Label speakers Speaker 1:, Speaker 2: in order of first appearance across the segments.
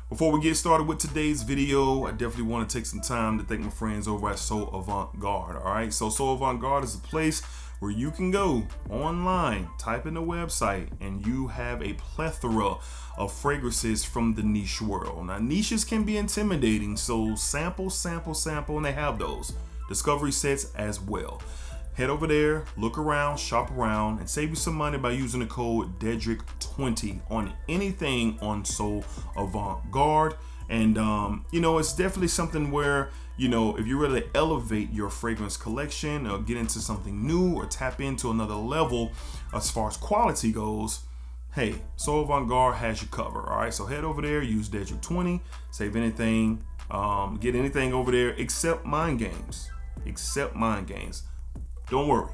Speaker 1: Before we get started with today's video, I definitely want to take some time to thank my friends over at So Avant Garde. All right, so Avant Garde is a place where you can go online, type in the website, and you have a plethora of fragrances from the niche world. Now, niches can be intimidating, so sample, and they have those discovery sets as well. Head over there, look around, shop around, and save you some money by using the code DEDRICK20 on anything on So Avant Garde. And it's definitely something where, if you really elevate your fragrance collection or get into something new or tap into another level as far as quality goes, hey, So Avant Garde has you covered. All right, so head over there, use DEDRICK20, save anything, get anything over there except mind games. Don't worry.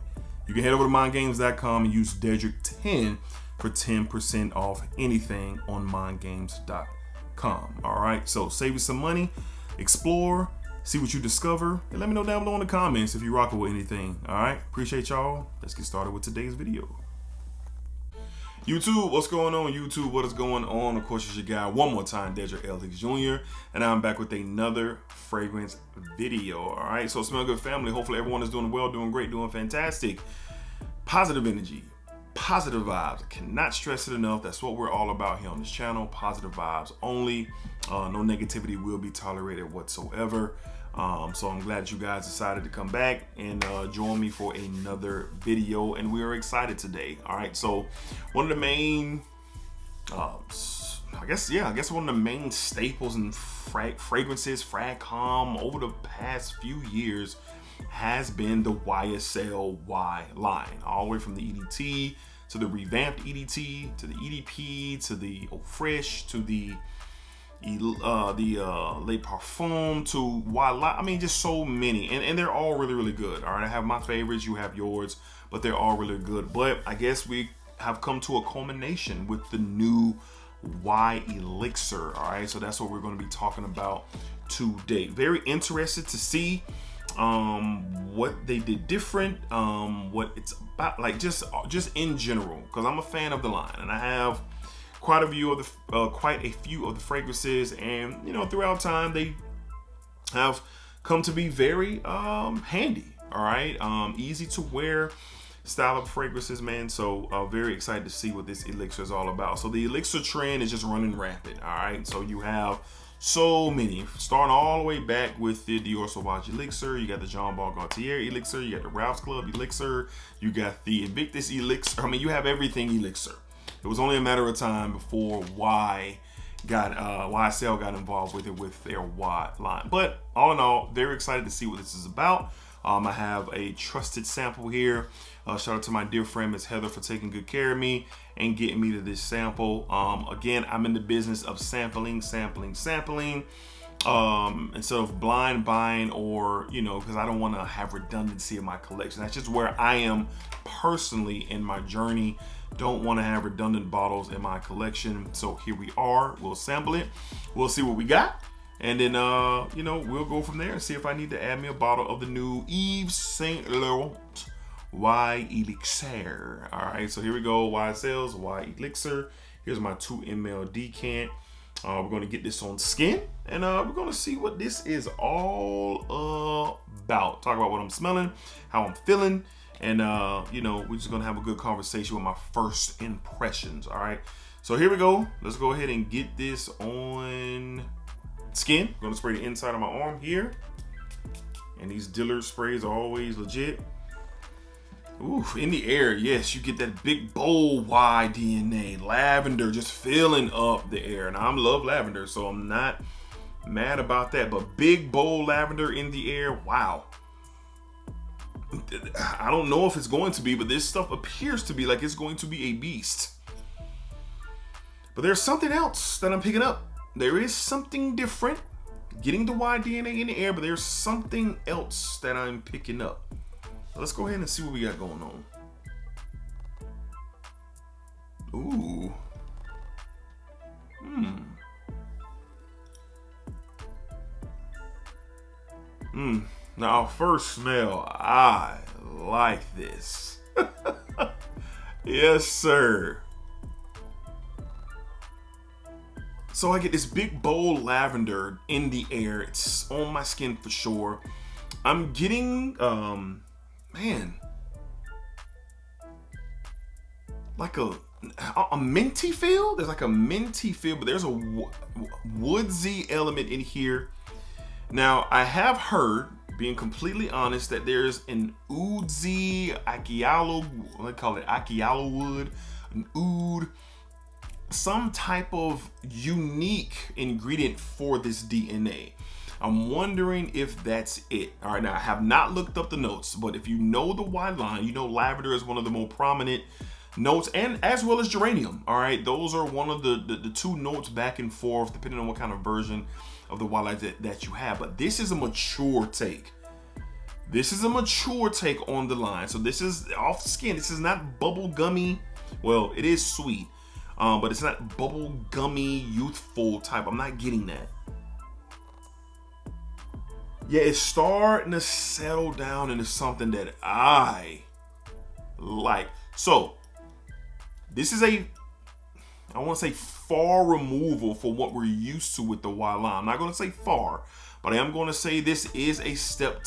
Speaker 1: You can head over to mindgames.com and use DEDRICK10 for 10% off anything on mindgames.com. All right, so save you some money, explore, see what you discover, and let me know down below in the comments if you rock with anything. All right, appreciate y'all. Let's get started with today's video. YouTube, what's going on? YouTube, what is going on? Of course, it's your guy one more time, DEDRICKHJR, and I'm back with another fragrance video. All right, so Smell Good family, hopefully everyone is doing well, doing great, doing fantastic. Positive energy, positive vibes. I cannot stress it enough. That's what we're all about here on this channel. Positive vibes only. No negativity will be tolerated whatsoever. So I'm glad you guys decided to come back and join me for another video, and we are excited today. All right, so one of the main, I guess one of the main staples in fragrances, fragcom over the past few years has been the YSL Y line, all the way from the EDT to the revamped EDT to the EDP to the Eau Fraiche to the Le Parfum to I mean, just so many, and they're all really good. All right, I have my favorites, you have yours, but they're all really good. But I guess we have come to a culmination with the new YELIXIR. All right, so that's what we're going to be talking about today. Very interested to see what they did different, what it's about, like just in general, because I'm a fan of the line, and I have quite a few of the fragrances, and throughout time they have come to be very handy. All right, easy to wear style of fragrances, man. So very excited to see what this ELIXIR is all about. So the ELIXIR trend is just running rapid. All right, so you have so many, starting all the way back with the Dior Sauvage ELIXIR. You got the Jean Paul Gaultier ELIXIR. You got the Ralph's Club ELIXIR. You got the Invictus ELIXIR. I mean, you have everything ELIXIR. It was only a matter of time before YSL got involved with it with their Y line. But all in all, very excited to see what this is about. I have a trusted sample here. Shout out to my dear friend Miss Heather for taking good care of me and getting me to this sample. Again, I'm in the business of sampling. Instead of blind buying, or because I don't want to have redundancy in my collection. That's just where I am personally in my journey. Don't want to have redundant bottles in my collection. So here we are. We'll sample it. We'll see what we got. And then, we'll go from there and see if I need to add me a bottle of the new Yves Saint Laurent YELIXIR. All right, so here we go. YSL's YELIXIR. Here's my 2 ml decant. We're going to get this on skin, and we're going to see what this is all about. Talk about what I'm smelling, how I'm feeling. And, we're just going to have a good conversation with my first impressions. All right. So here we go. Let's go ahead and get this on skin. I'm going to spray the inside of my arm here. And these Dillard sprays are always legit. Ooh, in the air. Yes, you get that big, bold Y DNA. Lavender just filling up the air. And I love lavender, so I'm not mad about that. But big, bold lavender in the air. Wow. I don't know if it's going to be, but this stuff appears to be like it's going to be a beast. But there's something else that I'm picking up. There is something different. Getting the Y DNA in the air, but there's something else that I'm picking up. Let's go ahead and see what we got going on. Ooh. Now, first smell, I like this. Yes, sir. So I get this big bold lavender in the air. It's on my skin for sure. I'm getting, man, like a minty feel. There's like a minty feel, but there's a woodsy element in here. Now, I have heard, being completely honest, that there's an oudsy Aquialo, what do they call it, Aquialo wood, an oud, some type of unique ingredient for this DNA. I'm wondering if that's it. All right, now I have not looked up the notes, but if you know the Y line, you know lavender is one of the more prominent notes, and as well as geranium. All right, those are one of the two notes back and forth, depending on what kind of version of the Y line that you have. But this is a mature take. This is a mature take on the line. So this is off skin. This is not bubble gummy. Well, it is sweet, but it's not bubble gummy, youthful type. I'm not getting that. Yeah, it's starting to settle down into something that I like. So this is I want to say far removal from what we're used to with the Y line. I'm not going to say far, but I am going to say this is a step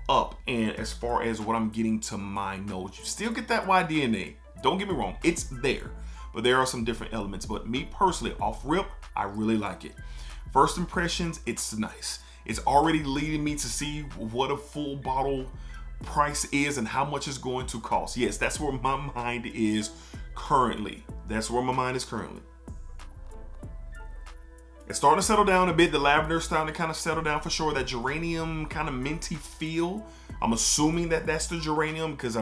Speaker 1: up, and as far as what I'm getting to my notes, you still get that Y DNA. Don't get me wrong, it's there, but there are some different elements. But me personally, off rip, I really like it. First impressions, it's nice. It's already leading me to see what a full bottle price is and how much it's going to cost. Yes, that's where my mind is currently. That's where my mind is currently. It's starting to settle down a bit. The lavender is starting to kind of settle down for sure. That geranium kind of minty feel. I'm assuming that that's the geranium because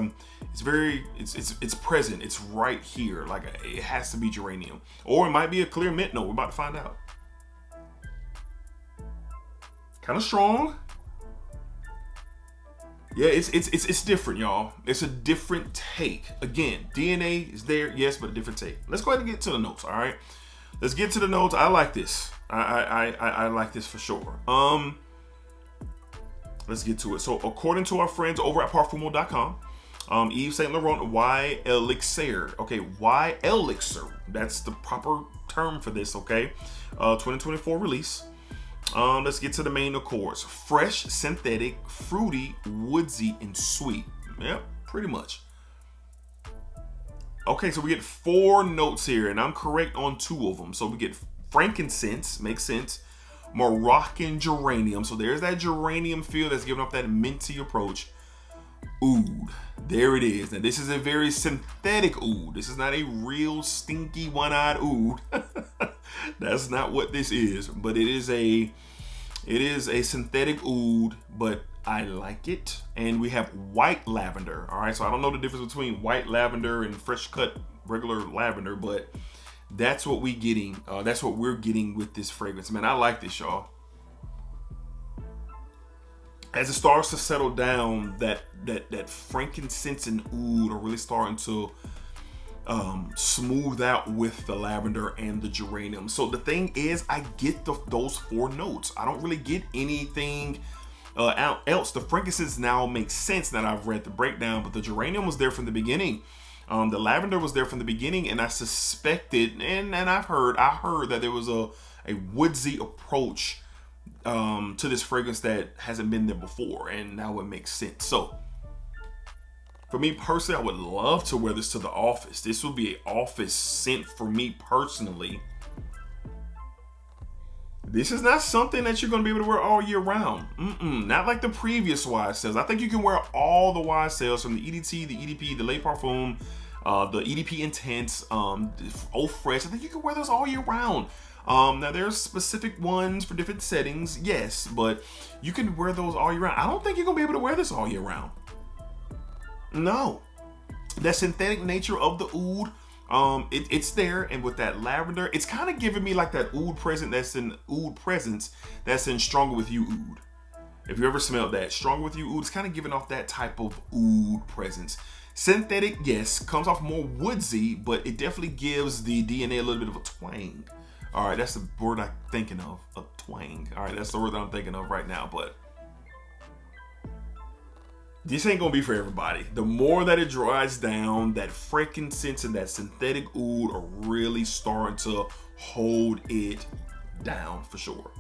Speaker 1: it's present. It's right here. Like it has to be geranium, or it might be a clear mint note. We're about to find out. Kind of strong. Yeah, it's different, y'all. It's a different take. Again, DNA is there, yes, but a different take. Let's go ahead and get to the notes. All right, let's get to the notes. I like this. I like this for sure. Let's get to it. So according to our friends over at Parfumo.com, Yves Saint Laurent YSL. Okay, YSL. That's the proper term for this. Okay, 2024 release. Let's get to the main accords. Fresh, synthetic, fruity, woodsy, and sweet. Yep, pretty much. Okay, so we get 4 notes here, and I'm correct on 2 of them. So we get frankincense, makes sense. Moroccan geranium. So there's that geranium feel that's giving off that minty approach. Oud. There it is. Now this is a very synthetic oud. This is not a real stinky one-eyed oud. That's not what this is. But it is a synthetic oud, but I like it. And we have white lavender. All right, so I don't know the difference between white lavender and fresh cut regular lavender, but that's what we're getting with this fragrance. Man, I like this, y'all. As it starts to settle down, that frankincense and oud are really starting to smooth out with the lavender and the geranium. So the thing is, I get those 4 notes. I don't really get anything else. The frankincense now makes sense that I've read the breakdown, but the geranium was there from the beginning. The lavender was there from the beginning, and I suspected, and I heard that there was a woodsy approach to this fragrance that hasn't been there before, and now it makes sense. So for me personally, I would love to wear this to the office. This would be an office scent for me personally. This is not something that you're going to be able to wear all year round. Not like the previous YSLs. I think you can wear all the YSLs from the EDT, the EDP, the Le Parfum, the EDP Intense, Eau Fresh. I think you can wear those all year round. Now there's specific ones for different settings, yes, but you can wear those all year round. I don't think you're gonna be able to wear this all year round. No, that synthetic nature of the oud, it's there, and with that lavender, it's kind of giving me like that oud presence that's in Stronger With You oud. If you ever smelled that Stronger With You oud, it's kind of giving off that type of oud presence. Synthetic, yes, comes off more woodsy, but it definitely gives the DNA a little bit of a twang. All right, that's the word I'm thinking of, a twang. All right, that's the word that I'm thinking of right now. But this ain't gonna be for everybody. The more that it dries down, that frankincense and that synthetic oud are really starting to hold it down for sure.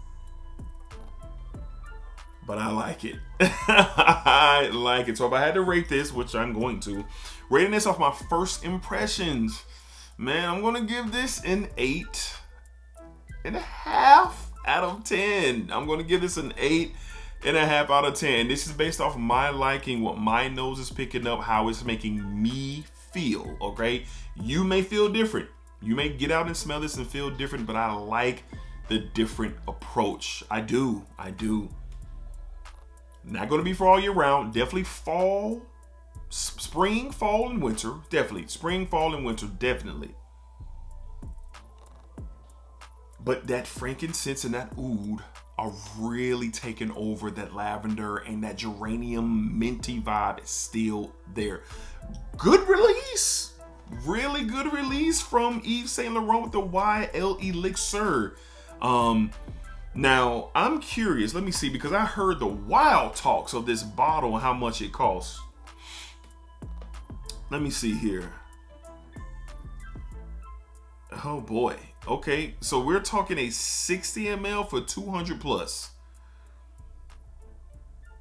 Speaker 1: But I like it. I like it. So if I had to rate this, which I'm going to, rating this off my first impressions, man, I'm gonna give this an 8.5 out of 10. I'm gonna give this an 8.5 out of 10. This is based off my liking, what my nose is picking up, how it's making me feel, okay? You may feel different. You may get out and smell this and feel different, but I like the different approach. I do. Not gonna be for all year round. Definitely fall, spring, fall, and winter. Definitely. Spring, fall, and winter, definitely. But that frankincense and that oud are really taking over. That lavender and that geranium minty vibe is still there. Good release. Really good release from Yves Saint Laurent with the YSL ELIXIR. Now, I'm curious. Let me see, because I heard the wild talks of this bottle and how much it costs. Let me see here. Oh boy. Okay, so we're talking a 60 ml for 200 plus.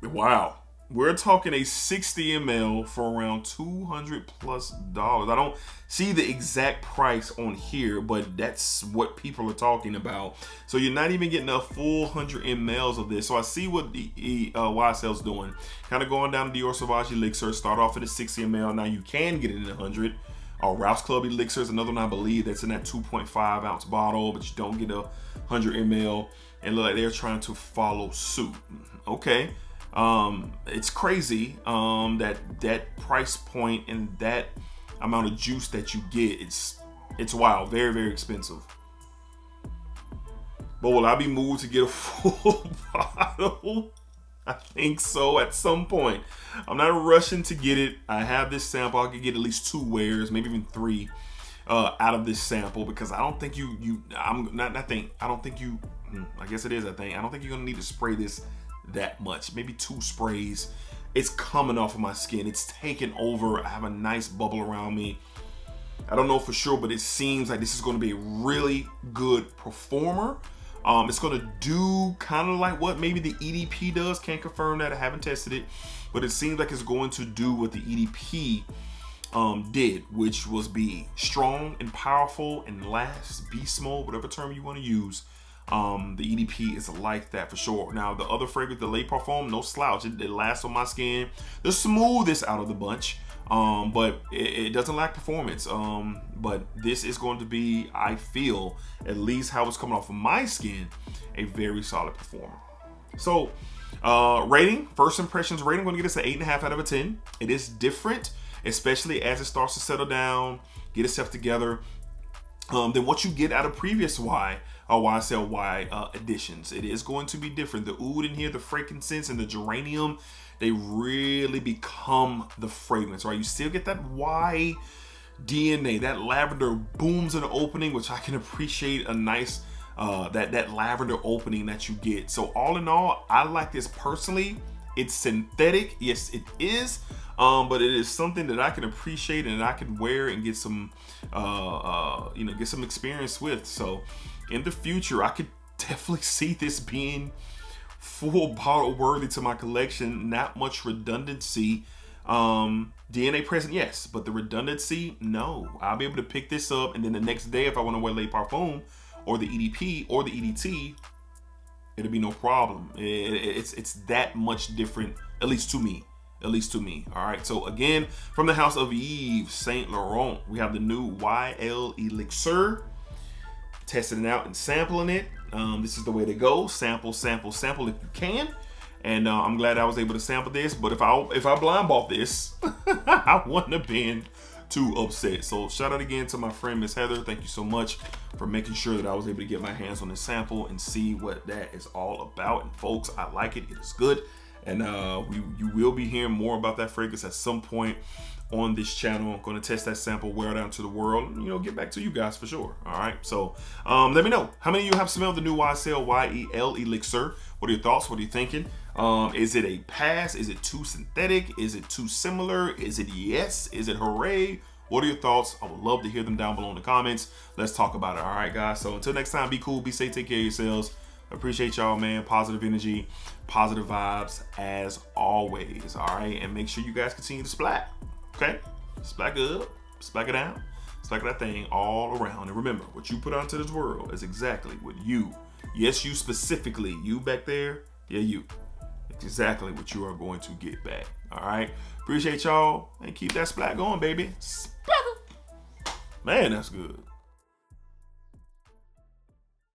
Speaker 1: Wow. We're talking a 60 ml for around $200 plus. I don't see the exact price on here, but that's what people are talking about. So you're not even getting a full 100 mLs of this. So I see what the YSL's doing. Kind of going down to Dior Sauvage ELIXIR. Start off at a 60 ml. Now you can get it in 100. Ralph's Club ELIXIR is another one, I believe, that's in that 2.5 ounce bottle, but you don't get a 100 ml. And look like they're trying to follow suit. Okay. It's crazy that price point and that amount of juice that you get. It's wild. Very, very expensive. But will I be moved to get a full bottle? I think so at some point. I'm not rushing to get it. I have this sample. I could get at least 2 wears, maybe even 3 out of this sample, because I don't think I guess it is, I don't think you're gonna need to spray this that much. Maybe 2 sprays. It's coming off of my skin. It's taking over. I have a nice bubble around me. I don't know for sure, but it seems like this is going to be a really good performer. It's going to do kind of like what maybe the EDP does. Can't confirm that. I haven't tested it, but it seems like it's going to do what the EDP did, which was be strong and powerful and last beast mode, whatever term you want to use. The EDP is like that for sure. Now the other fragrance, the Le Parfum, no slouch. It lasts on my skin. The smoothest out of the bunch, but it doesn't lack performance. But this is going to be, I feel, at least how it's coming off of my skin, a very solid performer. So rating, first impressions rating, I'm going to get this an 8.5 out of a 10. It is different, especially as it starts to settle down, get itself together, than what you get out of previous YSL editions. It is going to be different. The oud in here, the frankincense and the geranium, they really become the fragrance, right? You still get that Y DNA, that lavender booms in the opening, which I can appreciate a nice, that lavender opening that you get. So all in all, I like this personally. It's synthetic, yes it is, but it is something that I can appreciate and I can wear and get some, get some experience with. So in the future, I could definitely see this being full bottle worthy to my collection. Not much redundancy. DNA present, yes, but the redundancy, no. I'll be able to pick this up, and then the next day, if I want to wear Le Parfum or the EDP or the EDT, it'll be no problem. It's that much different, at least to me. All right. So again, from the house of Yves Saint Laurent, we have the new YSL ELIXIR. Testing it out and sampling it. This is the way to go. Sample if you can. And I'm glad I was able to sample this. But if I blind bought this, I wouldn't have been too upset. So shout out again to my friend Miss Heather. Thank you so much for making sure that I was able to get my hands on this sample and see what that is all about. And folks, I like it. It is good. And you will be hearing more about that fragrance at some point on this channel. I'm going to test that sample, wear it out to the world, and, get back to you guys for sure. All right. So let me know how many of you have smelled the new YSL ELIXIR. What are your thoughts? What are you thinking? Is it a pass? Is it too synthetic? Is it too similar? Is it yes? Is it hooray? What are your thoughts? I would love to hear them down below in the comments. Let's talk about it. All right, guys. So until next time, be cool, be safe, take care of yourselves. Appreciate y'all, man. Positive energy, positive vibes as always. All right, and make sure you guys continue to splat. Okay, splack it up, splack it down, splack that thing all around. And remember, what you put out into this world is exactly what you, yes, you specifically, you back there, yeah, you. It's exactly what you are going to get back. All right, appreciate y'all, and keep that splat going, baby. Splat. Man, that's good.